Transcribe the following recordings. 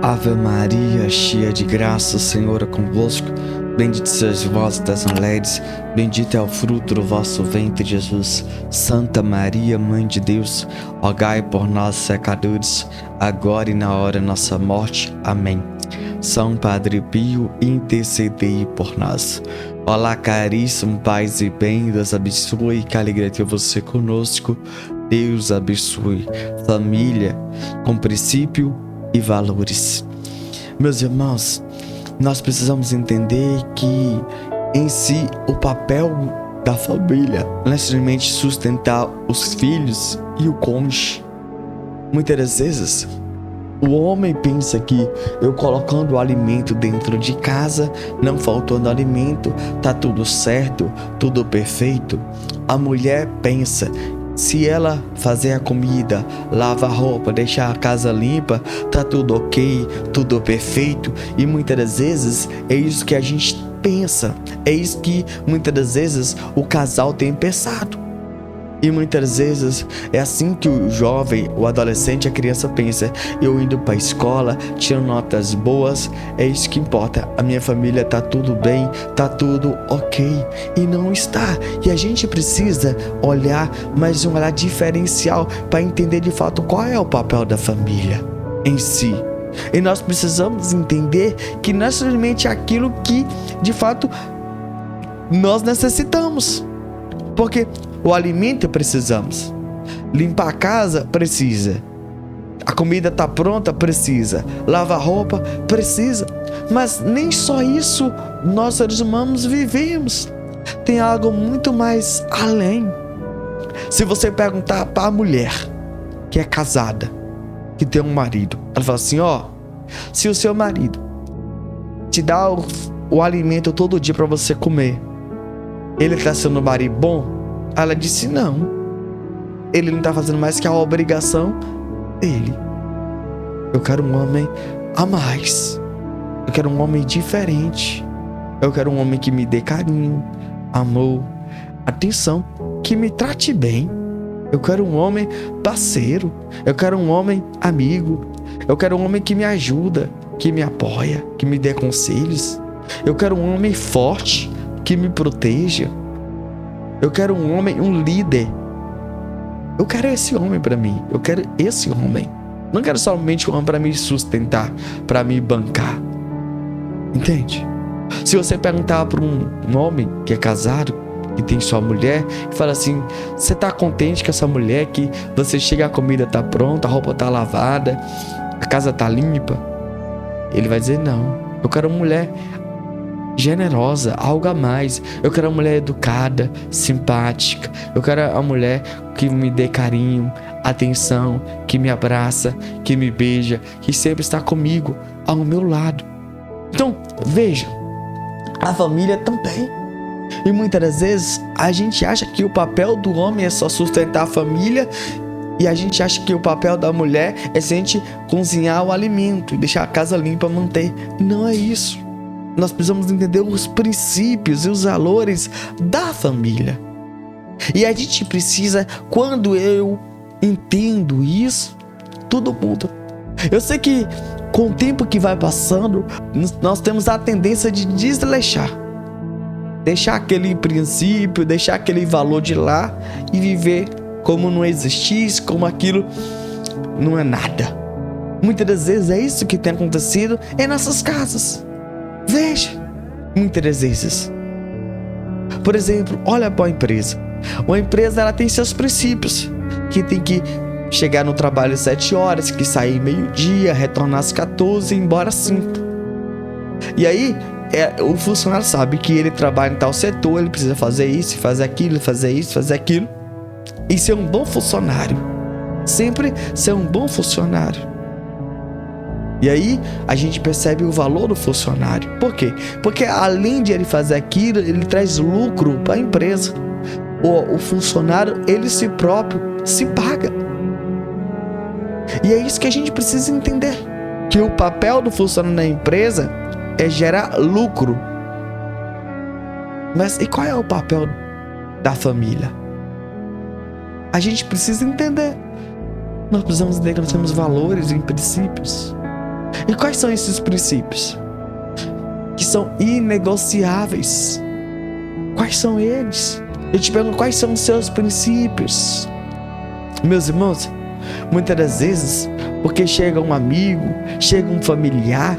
Ave Maria, cheia de graça, o Senhor é convosco. Bendita sois vós das mulheres, bendito é o fruto do vosso ventre, Jesus. Santa Maria, Mãe de Deus, rogai por nós, pecadores, agora e na hora da nossa morte. Amém. São Padre Pio, intercedei por nós. Olá, caríssimo paz e bem, Deus abençoe, que alegria ter você conosco. Deus abençoe. Família com princípio e valores. Meus irmãos, nós precisamos entender que em si o papel da família não é necessariamente sustentar os filhos e o cônjuge. Muitas das vezes o homem pensa que eu colocando o alimento dentro de casa, não faltando alimento, tá tudo certo, tudo perfeito. A mulher pensa, se ela fazer a comida, lavar a roupa, deixar a casa limpa, tá tudo ok, tudo perfeito. E muitas das vezes é isso que a gente pensa, é isso que muitas das vezes o casal tem pensado. E muitas vezes é assim que o jovem, o adolescente, a criança pensa: eu indo para a escola, tirando notas boas, é isso que importa. A minha família tá tudo bem, tá tudo ok. E não está. E a gente precisa olhar, mas um olhar diferencial para entender de fato qual é o papel da família em si. E nós precisamos entender que não é somente aquilo que de fato nós necessitamos. Porque o alimento precisamos, limpar a casa precisa, a comida tá pronta precisa, lavar roupa precisa, mas nem só isso nós seres humanos vivemos, tem algo muito mais além. Se você perguntar para a mulher que é casada, que tem um marido, ela fala assim: se o seu marido te dá o alimento todo dia para você comer, ele está sendo um marido bom? Ela disse: não, ele não está fazendo mais que a obrigação dele. Eu quero um homem a mais, eu quero um homem diferente, eu quero um homem que me dê carinho, amor, atenção, que me trate bem. Eu quero um homem parceiro, eu quero um homem amigo, eu quero um homem que me ajuda, que me apoia, que me dê conselhos. Eu quero um homem forte, que me proteja. Eu quero um homem, um líder. Eu quero esse homem para mim. Eu quero esse homem. Não quero somente um homem para me sustentar, para me bancar. Entende? Se você perguntar para um homem que é casado, que tem sua mulher, e fala assim: você tá contente com essa mulher, que você chega, a comida tá pronta, a roupa tá lavada, a casa tá limpa? Ele vai dizer: não, eu quero uma mulher generosa, algo a mais. Eu quero uma mulher educada, simpática. Eu quero uma mulher que me dê carinho, atenção, que me abraça, que me beija, que sempre está comigo, ao meu lado. Então, veja, a família também. E muitas das vezes a gente acha que o papel do homem é só sustentar a família, e a gente acha que o papel da mulher é somente cozinhar o alimento e deixar a casa limpa, manter. Não é isso. Nós precisamos entender os princípios e os valores da família. E a gente precisa, quando eu entendo isso, tudo muda. Eu sei que com o tempo que vai passando, nós temos a tendência de desleixar. Deixar aquele princípio, deixar aquele valor de lá e viver como não existisse, como aquilo não é nada. Muitas das vezes é isso que tem acontecido em nossas casas. Veja, muitas das vezes. Por exemplo, olha para a empresa. Uma empresa, ela tem seus princípios, que tem que chegar no trabalho às 7 horas, que sair meio-dia, retornar às 14 e ir embora às 5. E aí, o funcionário sabe que ele trabalha em tal setor, ele precisa fazer isso, fazer aquilo, fazer isso, fazer aquilo. E ser um bom funcionário. Sempre ser um bom funcionário. E aí a gente percebe o valor do funcionário. Por quê? Porque além de ele fazer aquilo, ele traz lucro para a empresa. O funcionário, ele si próprio se paga. E é isso que a gente precisa entender, que o papel do funcionário na empresa é gerar lucro. Mas e qual é o papel da família? A gente precisa entender. Nós precisamos entender que nós temos valores e princípios. E quais são esses princípios? Que são inegociáveis. Quais são eles? Eu te pergunto, quais são os seus princípios? Meus irmãos, muitas das vezes, porque chega um amigo, chega um familiar,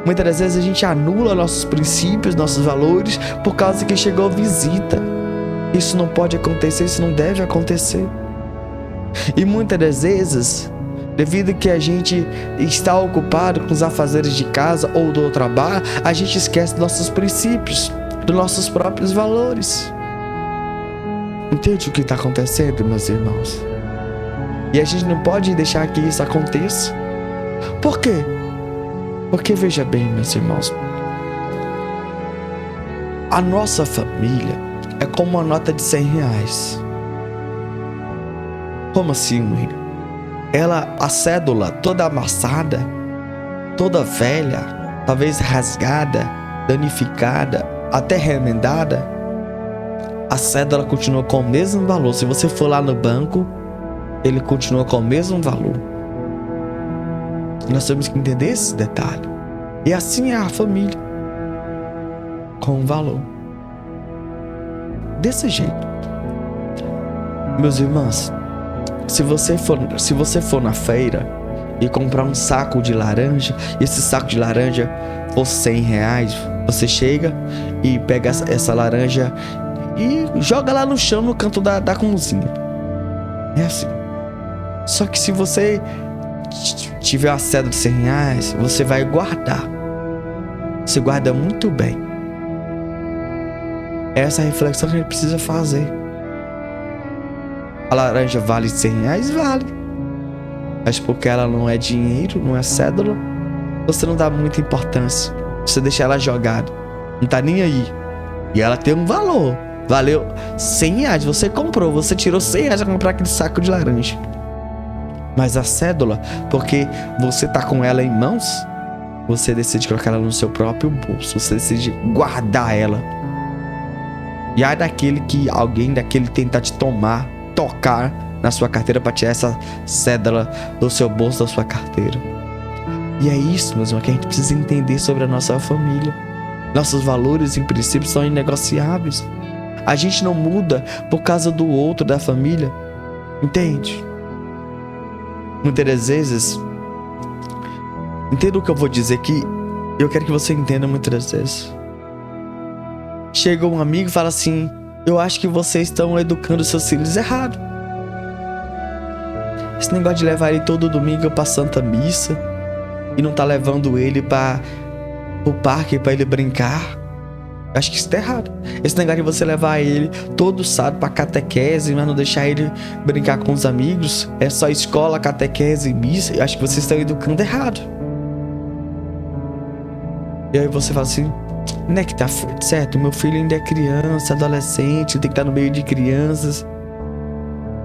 muitas das vezes a gente anula nossos princípios, nossos valores, por causa que chegou visita. Isso não pode acontecer, isso não deve acontecer. E muitas das vezes, devido que a gente está ocupado com os afazeres de casa ou do trabalho, a gente esquece dos nossos princípios, dos nossos próprios valores. Entende o que está acontecendo, meus irmãos? E a gente não pode deixar que isso aconteça. Por quê? Porque veja bem, meus irmãos, a nossa família é como uma nota de R$100. Como assim, Will? A cédula toda amassada, toda velha, talvez rasgada, danificada, até remendada, a cédula continua com o mesmo valor. Se você for lá no banco, ele continua com o mesmo valor. Nós temos que entender esse detalhe. E assim é a família, com um valor desse jeito. Meus irmãos, se você for na feira e comprar um saco de laranja, e esse saco de laranja for R$100, você chega e pega essa laranja e joga lá no chão, no canto da cozinha. É assim. Só que se você tiver uma cédula de R$100, você vai guardar. Você guarda muito bem. Essa é a reflexão que a gente precisa fazer. A laranja vale R$100? Vale. Mas porque ela não é dinheiro, não é cédula, você não dá muita importância. Você deixa ela jogada. Não tá nem aí. E ela tem um valor. Valeu R$100. Você comprou. Você tirou R$100 pra comprar aquele saco de laranja. Mas a cédula, porque você tá com ela em mãos, você decide colocar ela no seu próprio bolso. Você decide guardar ela. E aí alguém daquele tentar te tocar na sua carteira para tirar essa cédula do seu bolso, da sua carteira. E é isso, meus irmãos, que a gente precisa entender sobre a nossa família. Nossos valores e princípios são inegociáveis. A gente não muda por causa do outro, da família. Entende? Muitas das vezes, entenda o que eu vou dizer aqui. Eu quero que você entenda muitas das vezes. Chega um amigo e fala assim: eu acho que vocês estão educando seus filhos errado. Esse negócio de levar ele todo domingo pra Santa Missa e não tá levando ele pro parque pra ele brincar, eu acho que isso tá errado. Esse negócio de você levar ele todo sábado pra catequese, mas não deixar ele brincar com os amigos, é só escola, catequese e missa, eu acho que vocês estão educando errado. E aí você fala assim: não é que tá certo, meu filho ainda é criança, adolescente, tem que estar no meio de crianças.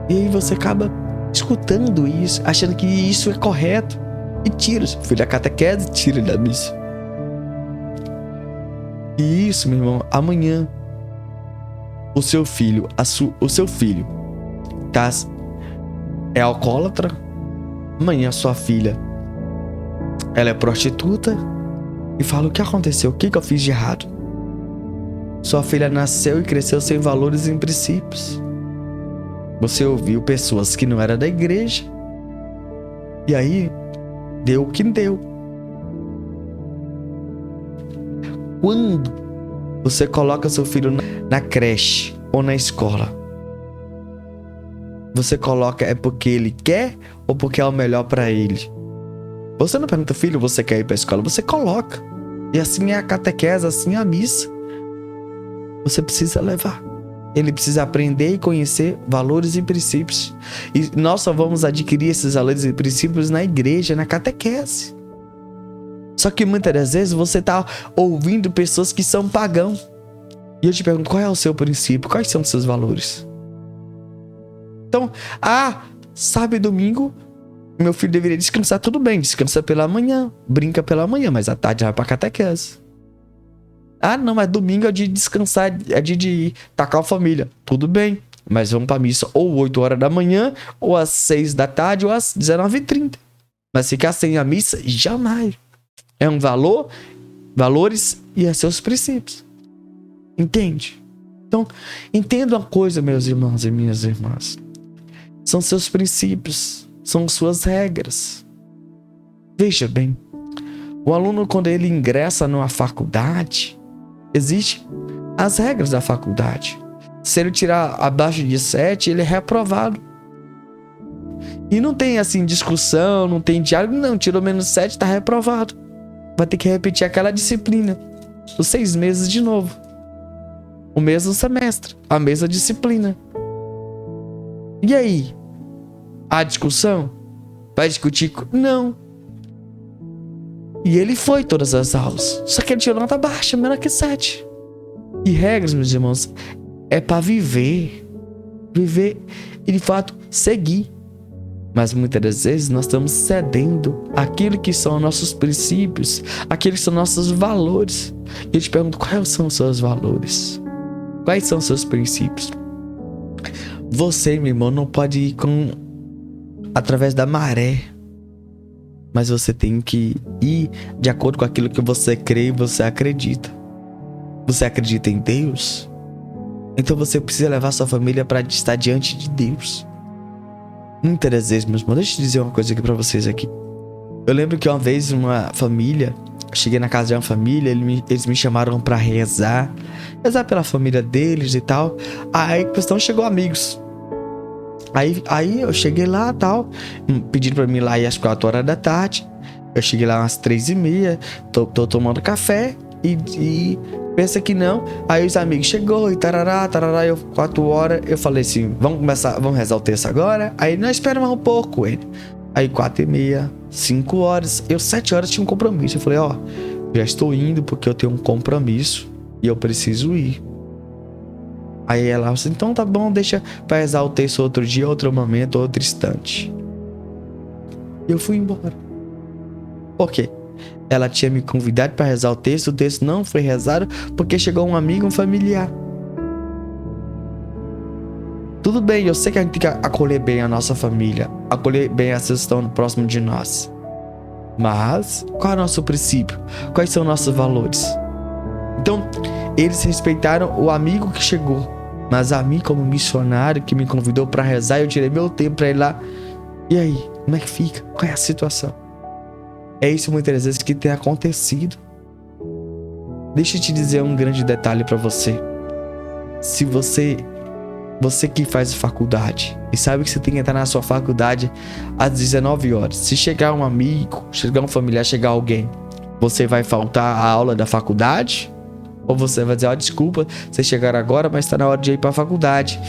E aí você acaba escutando isso, achando que isso é correto, e tira o seu filho da catequese, tira ele da missa. E isso, meu irmão, amanhã o seu filho é alcoólatra, amanhã a sua filha ela é prostituta, e fala: o que aconteceu? O que eu fiz de errado? Sua filha nasceu e cresceu sem valores e princípios. Você ouviu pessoas que não eram da igreja, e aí deu o que deu. Quando você coloca seu filho na creche ou na escola, você coloca é porque ele quer ou porque é o melhor para ele? Você não pergunta: filho, você quer ir para a escola? Você coloca. E assim é a catequese, assim é a missa. Você precisa levar. Ele precisa aprender e conhecer valores e princípios. E nós só vamos adquirir esses valores e princípios na igreja, na catequese. Só que muitas das vezes você está ouvindo pessoas que são pagãos. E eu te pergunto: qual é o seu princípio? Quais são os seus valores? Então, sábado e domingo, meu filho deveria descansar. Tudo bem, descansa pela manhã, brinca pela manhã, mas à tarde vai pra catequese. Não, mas domingo é dia de descansar, é dia de estar com a família. Tudo bem, mas vamos pra missa ou 8 horas da manhã, ou às 6 da tarde, ou às 19h30. Mas ficar sem a missa, jamais. É um valor, valores e é seus princípios. Entende? Então, entenda uma coisa, meus irmãos e minhas irmãs. São seus princípios, são suas regras. Veja bem, o aluno, quando ele ingressa numa faculdade, existem as regras da faculdade. Se ele tirar abaixo de 7, ele é reprovado. E não tem assim discussão, não tem diálogo, não. Tirou menos 7, está reprovado. Vai ter que repetir aquela disciplina. Os 6 meses de novo. O mesmo semestre, a mesma disciplina. E aí? Há discussão? Vai discutir? Não. E ele foi todas as aulas. Só que ele tirou nota baixa, menor que 7. E regras, meus irmãos, é para viver. Viver e, de fato, seguir. Mas muitas das vezes nós estamos cedendo aquilo que são nossos princípios, aqueles que são nossos valores. E eu te pergunto, quais são os seus valores? Quais são os seus princípios? Você, meu irmão, não pode ir através da maré. Mas você tem que ir de acordo com aquilo que você crê e você acredita. Você acredita em Deus? Então você precisa levar sua família para estar diante de Deus. Muitas das vezes, meus irmãos, deixa eu dizer uma coisa aqui para vocês aqui. Eu lembro que uma vez uma família, cheguei na casa de uma família, eles me chamaram para rezar pela família deles e tal. Aí a questão chegou amigos. Aí eu cheguei lá e tal, pediram pra mim ir lá às 4 horas da tarde. Eu cheguei lá às 3h30, tô tomando café e pensa que não. Aí os amigos chegou e tarará, 4 horas, eu falei assim, vamos rezar o texto agora? Aí nós esperamos um pouco ele. Aí 4h30, 5 horas, eu 7 horas tinha um compromisso. Eu falei, já estou indo porque eu tenho um compromisso e eu preciso ir. Aí ela disse, então tá bom, deixa pra rezar o texto outro dia, outro momento, outro instante. E eu fui embora. Por quê? Ela tinha me convidado para rezar o texto não foi rezado porque chegou um amigo, um familiar. Tudo bem, eu sei que a gente tem que acolher bem a nossa família, acolher bem as pessoas que estão próximo de nós. Mas, qual é o nosso princípio? Quais são nossos valores? Então, eles respeitaram o amigo que chegou, mas a mim, como missionário que me convidou para rezar, eu tirei meu tempo para ir lá. E aí, como é que fica? Qual é a situação? É isso muitas vezes que tem acontecido. Deixa eu te dizer um grande detalhe para você. Se você que faz faculdade e sabe que você tem que entrar na sua faculdade às 19 horas. Se chegar um amigo, chegar um familiar, chegar alguém, você vai faltar a aula da faculdade? Ou você vai dizer, desculpa, vocês chegaram agora, mas está na hora de ir para a faculdade.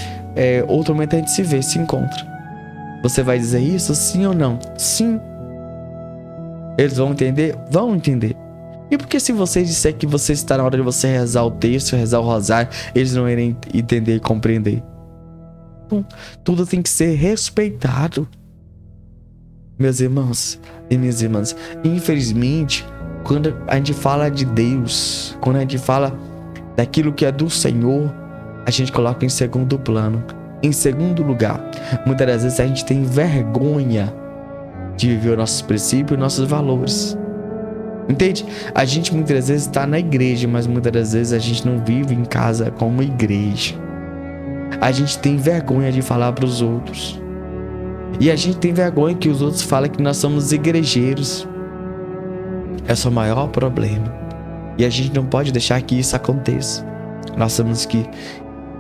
Outro momento a gente se vê, se encontra. Você vai dizer isso, sim ou não? Sim. Eles vão entender? Vão entender. E porque se você disser que você está na hora de você rezar o texto, rezar o rosário, eles não irem entender e compreender? Bom, tudo tem que ser respeitado. Meus irmãos e minhas irmãs, infelizmente, quando a gente fala de Deus, quando a gente fala daquilo que é do Senhor, a gente coloca em segundo plano, em segundo lugar. Muitas das vezes a gente tem vergonha de viver os nossos princípios e nossos valores. Entende? A gente muitas vezes está na igreja, mas muitas das vezes a gente não vive em casa como igreja. A gente tem vergonha de falar para os outros. E a gente tem vergonha que os outros falem que nós somos igrejeiros. Esse é o maior problema. E a gente não pode deixar que isso aconteça. Nós temos que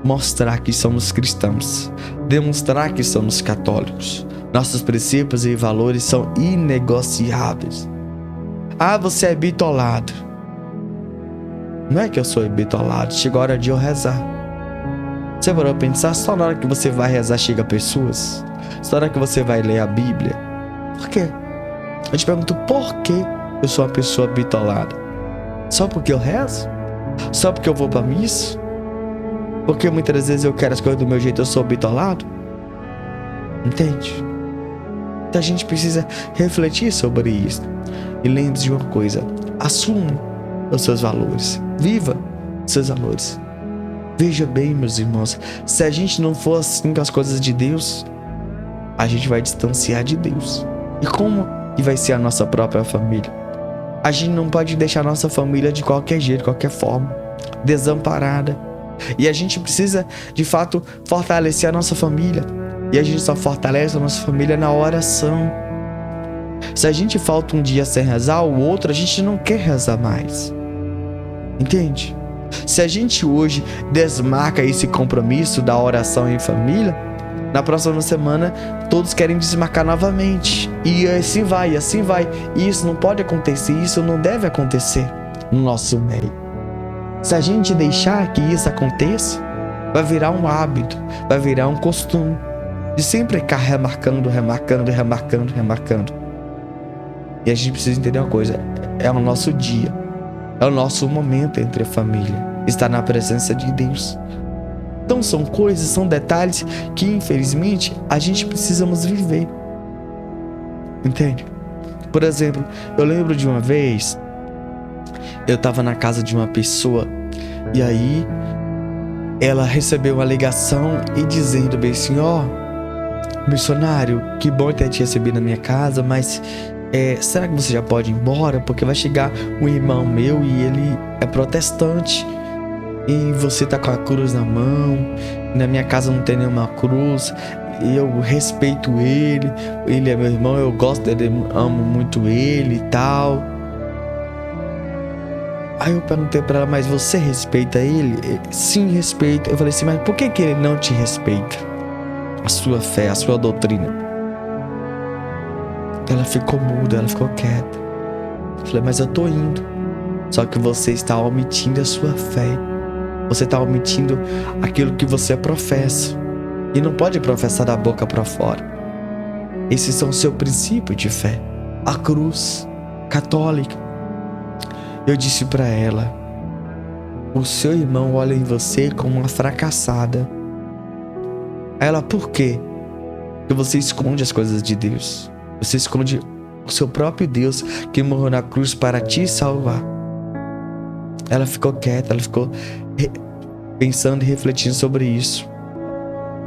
mostrar que somos cristãos. Demonstrar que somos católicos. Nossos princípios e valores são inegociáveis. Você é bitolado. Não é que eu sou bitolado. Chegou a hora de eu rezar. Você vai pensar, só na hora que você vai rezar chega pessoas? Só na hora que você vai ler a Bíblia? Por quê? Eu te pergunto, por que eu sou uma pessoa bitolada? Só porque eu rezo? Só porque eu vou pra missa? Porque muitas vezes eu quero as coisas do meu jeito, eu sou bitolado? Entende? Então a gente precisa refletir sobre isso. E lembre-se de uma coisa: assuma os seus valores, viva os seus valores. Veja bem, meus irmãos, se a gente não for assim com as coisas de Deus, a gente vai distanciar de Deus. E como que vai ser a nossa própria família? A gente não pode deixar nossa família de qualquer jeito, de qualquer forma, desamparada. E a gente precisa, de fato, fortalecer a nossa família. E a gente só fortalece a nossa família na oração. Se a gente falta um dia sem rezar, o outro a gente não quer rezar mais. Entende? Se a gente hoje desmarca esse compromisso da oração em família, na próxima semana todos querem desmarcar novamente. E assim vai, e assim vai. E isso não pode acontecer, isso não deve acontecer no nosso meio. Se a gente deixar que isso aconteça, vai virar um hábito, vai virar um costume de sempre ficar remarcando. E a gente precisa entender uma coisa: é o nosso dia, é o nosso momento entre a família, estar na presença de Deus. Então são coisas, são detalhes que infelizmente a gente precisamos viver. Entende? Por exemplo, eu lembro de uma vez, eu estava na casa de uma pessoa e aí ela recebeu uma ligação e dizendo bem assim: ó, missionário, que bom ter te recebido na minha casa, mas será que você já pode ir embora? Porque vai chegar um irmão meu e ele é protestante e você tá com a cruz na mão, na minha casa não tem nenhuma cruz, e eu respeito ele é meu irmão, eu gosto dele, amo muito ele e tal. Aí eu perguntei pra ela: mas você respeita ele? Sim, respeito. Eu falei assim: mas por que ele não te respeita? A sua fé, a sua doutrina. Ela ficou muda, ela ficou quieta. Eu falei: mas eu tô indo. Só que você está omitindo a sua fé. Você está omitindo aquilo que você professa. E não pode professar da boca para fora. Esses são o seu princípio de fé. A cruz católica. Eu disse para ela: o seu irmão olha em você como uma fracassada. Ela: por quê? Porque você esconde as coisas de Deus. Você esconde o seu próprio Deus que morreu na cruz para te salvar. Ela ficou quieta, ela ficou pensando e refletindo sobre isso.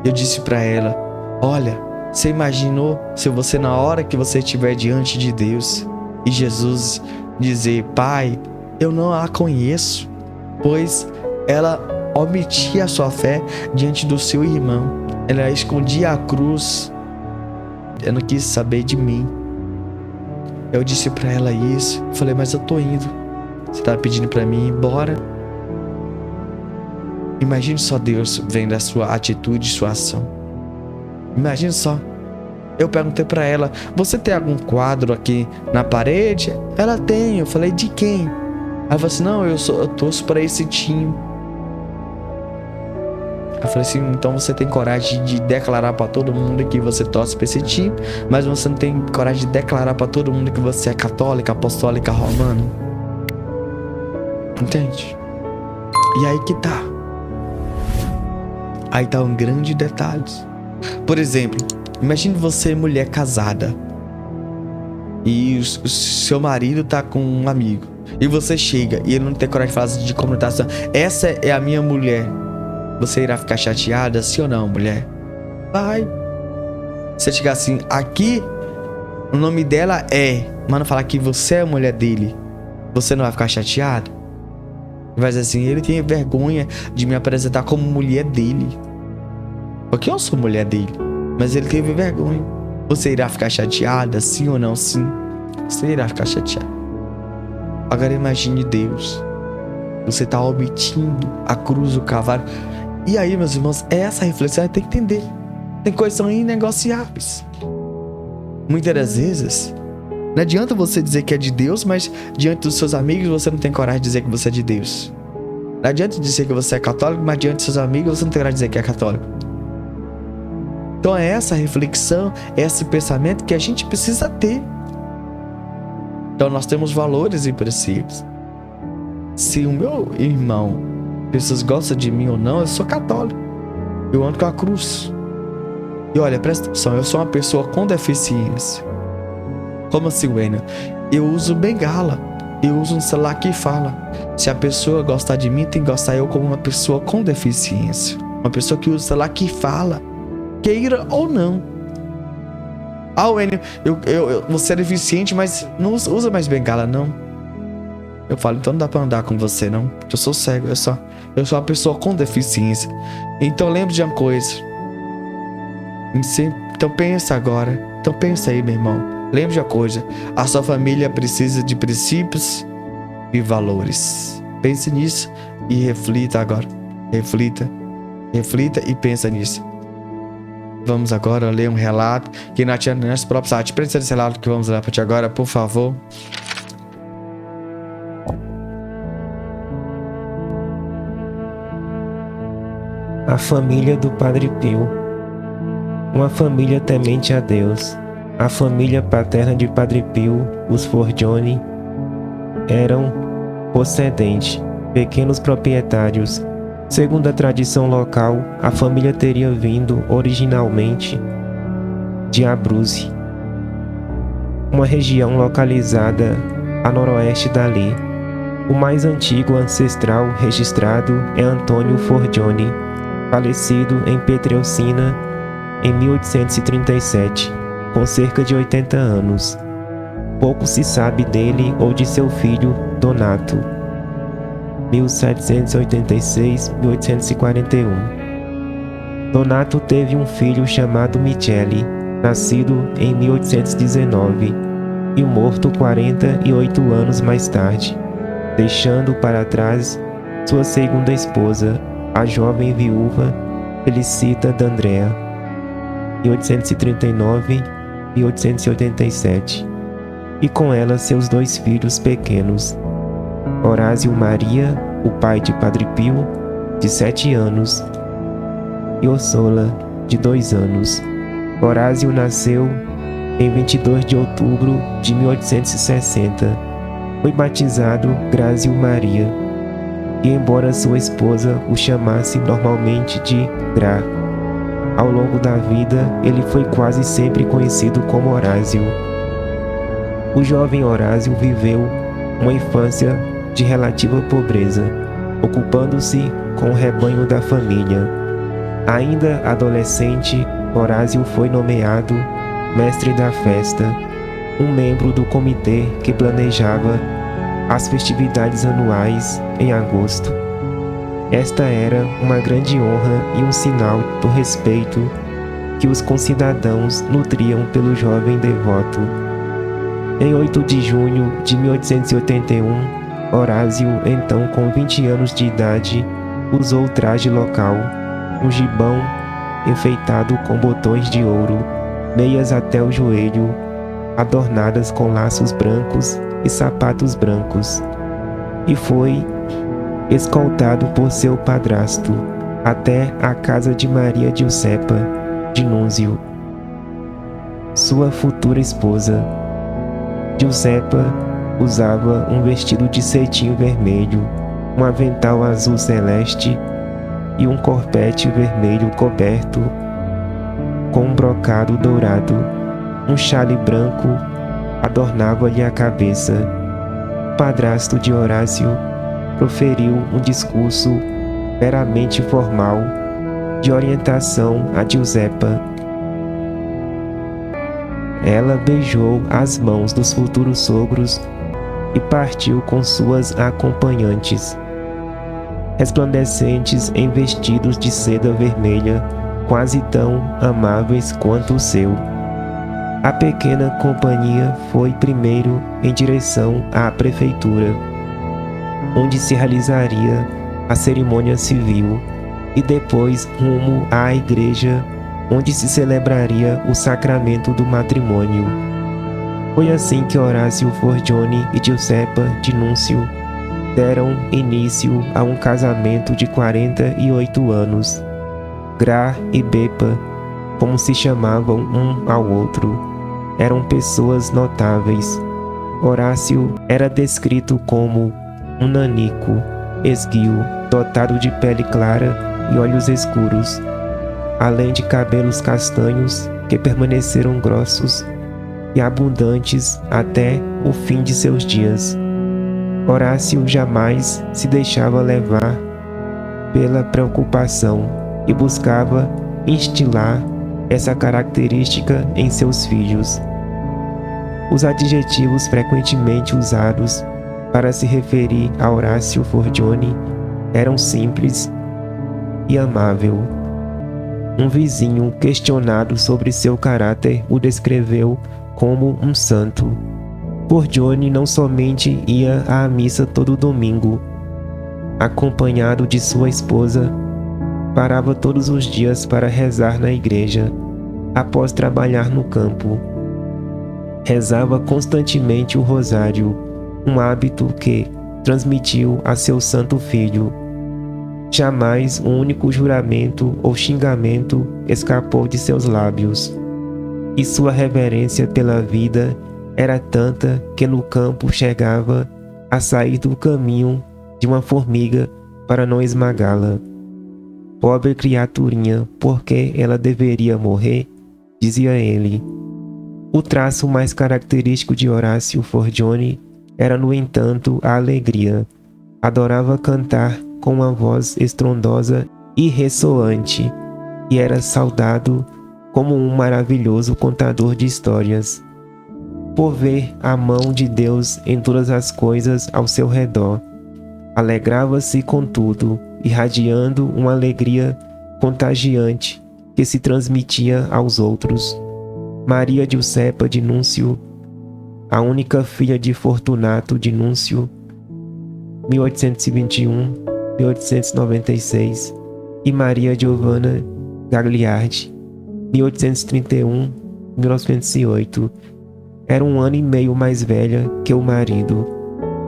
Eu disse para ela: olha, você imaginou se você, na hora que você estiver diante de Deus e Jesus dizer: Pai, eu não a conheço, pois ela omitia a sua fé diante do seu irmão, ela escondia a cruz, ela não quis saber de mim. Eu disse para ela isso, falei: mas eu tô indo, você tá pedindo para mim ir embora? Imagine só Deus vendo a sua atitude, sua ação. Imagine só. Eu perguntei pra ela: você tem algum quadro aqui na parede? Ela tem. Eu falei: de quem? Ela falou assim: não, eu torço pra esse time. Eu falei assim: então você tem coragem de declarar pra todo mundo que você torce pra esse time, mas você não tem coragem de declarar pra todo mundo que você é católica, apostólica, romana? Entende? E aí que tá. Aí tá um grande detalhe. Por exemplo, imagine você, mulher casada, e o seu marido tá com um amigo, e você chega e ele não tem coragem de falar de comunicação: essa é a minha mulher. Você irá ficar chateada, sim ou não, mulher? Vai. Você chegar assim: aqui o nome dela mas não falar que você é a mulher dele, você não vai ficar chateado? Vai dizer assim: ele tem vergonha de me apresentar como mulher dele, porque eu sou mulher dele, mas ele teve vergonha. Você irá ficar chateada, sim ou não? Sim, você irá ficar chateada. Agora imagine Deus. Você está omitindo a cruz, o cavalo. E aí, meus irmãos, essa reflexão tem que entender. Tem coisas que são inegociáveis. Muitas das vezes não adianta você dizer que é de Deus, mas diante dos seus amigos você não tem coragem de dizer que você é de Deus. Não adianta dizer que você é católico, mas diante dos seus amigos você não tem coragem de dizer que é católico. Então é essa reflexão, é esse pensamento que a gente precisa ter. Então nós temos valores e princípios. Se o meu irmão, pessoas gostam de mim ou não, eu sou católico. Eu ando com a cruz. E olha, presta atenção, eu sou uma pessoa com deficiência. Como assim, Wênia? Eu uso bengala. Eu uso um celular que fala. Se a pessoa gostar de mim, tem que gostar eu como uma pessoa com deficiência. Uma pessoa que usa o celular que fala, queira ou não. Ah, Wênia, você é deficiente, mas não usa mais bengala, não. Eu falo, então não dá pra andar com você não, porque eu sou cego, eu sou uma pessoa com deficiência. Então lembre de uma coisa. Então pensa agora. Então pensa aí, meu irmão. Lembre de uma coisa. A sua família precisa de princípios e valores. Pense nisso e reflita agora. Reflita e pensa nisso. Vamos agora ler um relato que nós tínhamos no nosso próprio site. Precisa desse relato que vamos ler para ti agora, por favor. A família do Padre Pio. Uma família temente a Deus. A família paterna de Padre Pio, os Forgione, eram possedentes, pequenos proprietários. Segundo a tradição local, a família teria vindo originalmente de Abruzzi, uma região localizada a noroeste dali. O mais antigo ancestral registrado é Antônio Forgione, falecido em Pietrelcina em 1837, com cerca de 80 anos. Pouco se sabe dele ou de seu filho Donato, 1786-1841. Donato teve um filho chamado Michele, nascido em 1819 e morto 48 anos mais tarde, deixando para trás sua segunda esposa, a jovem viúva Felicita D'Andrea, 1839-1887, e com ela seus 2 filhos pequenos, Horácio Maria, o pai de Padre Pio, de 7 anos, e Orsola, de 2 anos. Horácio nasceu em 22 de outubro de 1860. Foi batizado Grácio Maria, e embora sua esposa o chamasse normalmente de Gra, ao longo da vida ele foi quase sempre conhecido como Horácio. O jovem Horácio viveu uma infância de relativa pobreza, ocupando-se com o rebanho da família. Ainda adolescente, Horácio foi nomeado mestre da festa, um membro do comitê que planejava as festividades anuais em agosto. Esta era uma grande honra e um sinal do respeito que os concidadãos nutriam pelo jovem devoto. Em 8 de junho de 1881, Horácio, então com 20 anos de idade, usou o traje local, um gibão enfeitado com botões de ouro, meias até o joelho, adornadas com laços brancos e sapatos brancos, e foi escoltado por seu padrasto até a casa de Maria Giuseppa de Núncio, sua futura esposa. Giuseppa usava um vestido de cetim vermelho, um avental azul celeste e um corpete vermelho coberto com um brocado dourado. Um chale branco adornava-lhe a cabeça. O padrasto de Horácio proferiu um discurso meramente formal de orientação a Giuseppa. Ela beijou as mãos dos futuros sogros e partiu com suas acompanhantes, resplandecentes em vestidos de seda vermelha, quase tão amáveis quanto o seu. A pequena companhia foi primeiro em direção à prefeitura, onde se realizaria a cerimônia civil, e depois rumo à igreja, onde se celebraria o sacramento do matrimônio. Foi assim que Horácio Forgione e Giuseppa de Núncio deram início a um casamento de 48 anos. Gra e Beppa, como se chamavam um ao outro, eram pessoas notáveis. Horácio era descrito como um nanico, esguio, dotado de pele clara e olhos escuros, além de cabelos castanhos que permaneceram grossos e abundantes até o fim de seus dias. Horácio jamais se deixava levar pela preocupação e buscava instilar essa característica em seus filhos. Os adjetivos frequentemente usados para se referir a Horácio Forgione eram simples e amável. Um vizinho, questionado sobre seu caráter, o descreveu como um santo. Forgione não somente ia à missa todo domingo, acompanhado de sua esposa, parava todos os dias para rezar na igreja, após trabalhar no campo. Rezava constantemente o rosário, um hábito que transmitiu a seu santo filho. Jamais um único juramento ou xingamento escapou de seus lábios, e sua reverência pela vida era tanta que no campo chegava a sair do caminho de uma formiga para não esmagá-la. Pobre criaturinha, por que ela deveria morrer? Dizia ele. O traço mais característico de Horácio Forgione era, no entanto, a alegria. Adorava cantar com uma voz estrondosa e ressoante, e era saudado como um maravilhoso contador de histórias. Por ver a mão de Deus em todas as coisas ao seu redor, alegrava-se com tudo, irradiando uma alegria contagiante que se transmitia aos outros. Maria Giuseppa de Núncio, a única filha de Fortunato de Núncio, 1821-1896, e Maria Giovanna Gagliardi, 1831-1908, era 1 ano e meio mais velha que o marido,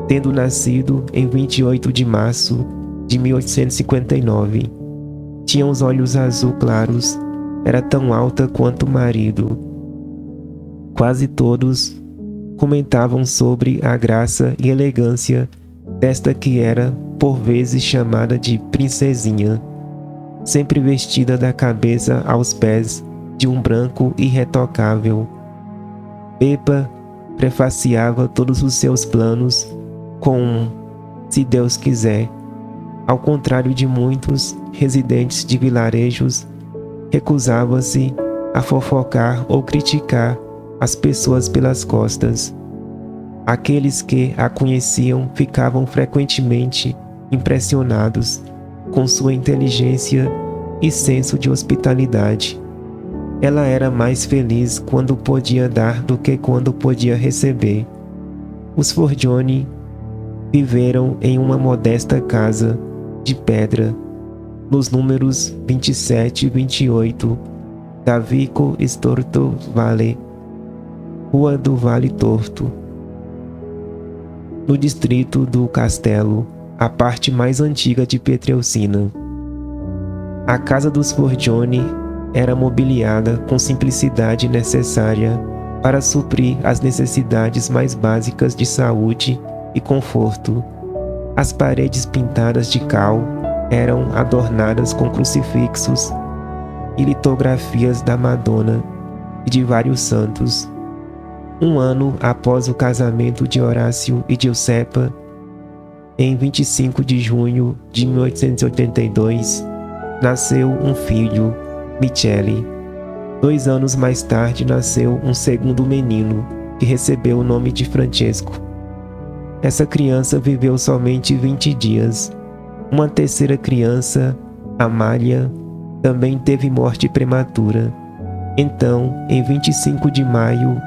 tendo nascido em 28 de março de 1859. Tinha os olhos azul claros, era tão alta quanto o marido. Quase todos comentavam sobre a graça e elegância desta que era, por vezes, chamada de princesinha, sempre vestida da cabeça aos pés de um branco irretocável. Pepa prefaciava todos os seus planos com um "se Deus quiser", ao contrário de muitos residentes de vilarejos, recusava-se a fofocar ou criticar as pessoas pelas costas. Aqueles que a conheciam ficavam frequentemente impressionados com sua inteligência e senso de hospitalidade. Ela era mais feliz quando podia dar do que quando podia receber. Os Forgione viveram em uma modesta casa de pedra, nos números 27 e 28 da Vico Storto Vale, Rua do Vale Torto, no distrito do Castelo, a parte mais antiga de Pietrelcina. A casa dos Forgione era mobiliada com simplicidade necessária para suprir as necessidades mais básicas de saúde e conforto. As paredes pintadas de cal eram adornadas com crucifixos e litografias da Madonna e de vários santos. 1 ano após o casamento de Horácio e Giuseppa, em 25 de junho de 1882, nasceu um filho, Michele. 2 anos mais tarde nasceu um segundo menino, que recebeu o nome de Francesco. Essa criança viveu somente 20 dias. Uma terceira criança, Amália, também teve morte prematura. Então, em 25 de maio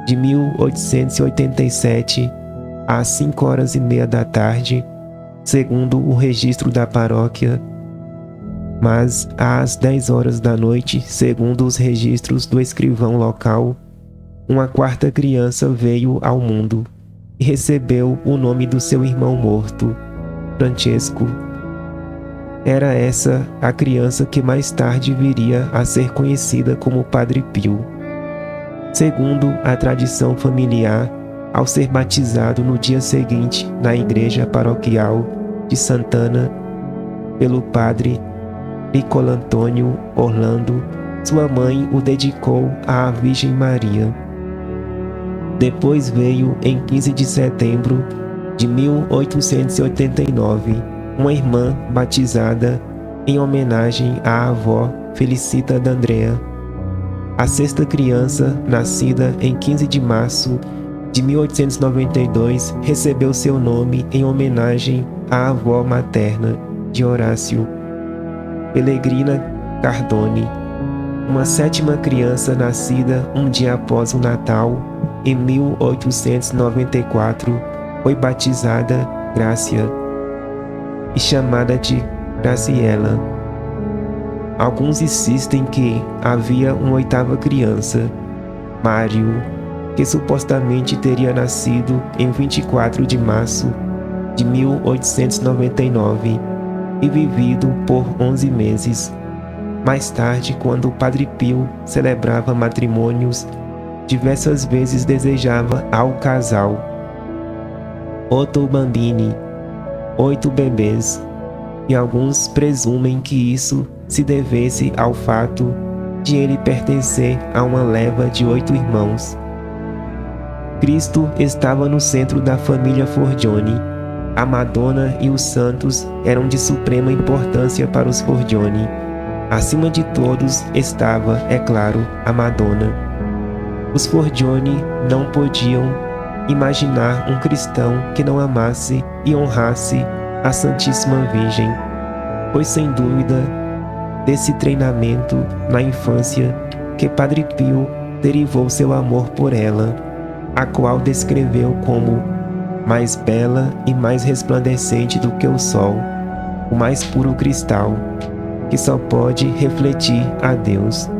de 1887, às 5h30 da tarde, segundo o registro da paróquia, mas às 10 horas da noite, segundo os registros do escrivão local, uma quarta criança veio ao mundo e recebeu o nome do seu irmão morto, Francesco. Era essa a criança que mais tarde viria a ser conhecida como Padre Pio. Segundo a tradição familiar, ao ser batizado no dia seguinte na igreja paroquial de Sant'Anna pelo padre Nicolantônio Orlando, sua mãe o dedicou à Virgem Maria. Depois veio, em 15 de setembro de 1889, uma irmã batizada em homenagem à avó Felicita D'Andrea. A sexta criança, nascida em 15 de março de 1892, recebeu seu nome em homenagem à avó materna de Horácio, Pellegrina Cardone, uma sétima criança nascida um dia após o Natal, em 1894, foi batizada Grácia e chamada de Graciela. Alguns insistem que havia uma oitava criança, Mário, que supostamente teria nascido em 24 de março de 1899 e vivido por 11 meses. Mais tarde, quando o Padre Pio celebrava matrimônios, diversas vezes desejava ao casal 8 bambini, 8 bebês, e alguns presumem que isso se devesse ao fato de ele pertencer a uma leva de 8 irmãos. Cristo estava no centro da família Forgione. A Madonna e os santos eram de suprema importância para os Forgione. Acima de todos estava, é claro, a Madonna. Os Forgione não podiam imaginar um cristão que não amasse e honrasse a Santíssima Virgem. Foi sem dúvida desse treinamento na infância que Padre Pio derivou seu amor por ela, a qual descreveu como mais bela e mais resplandecente do que o sol, o mais puro cristal, que só pode refletir a Deus.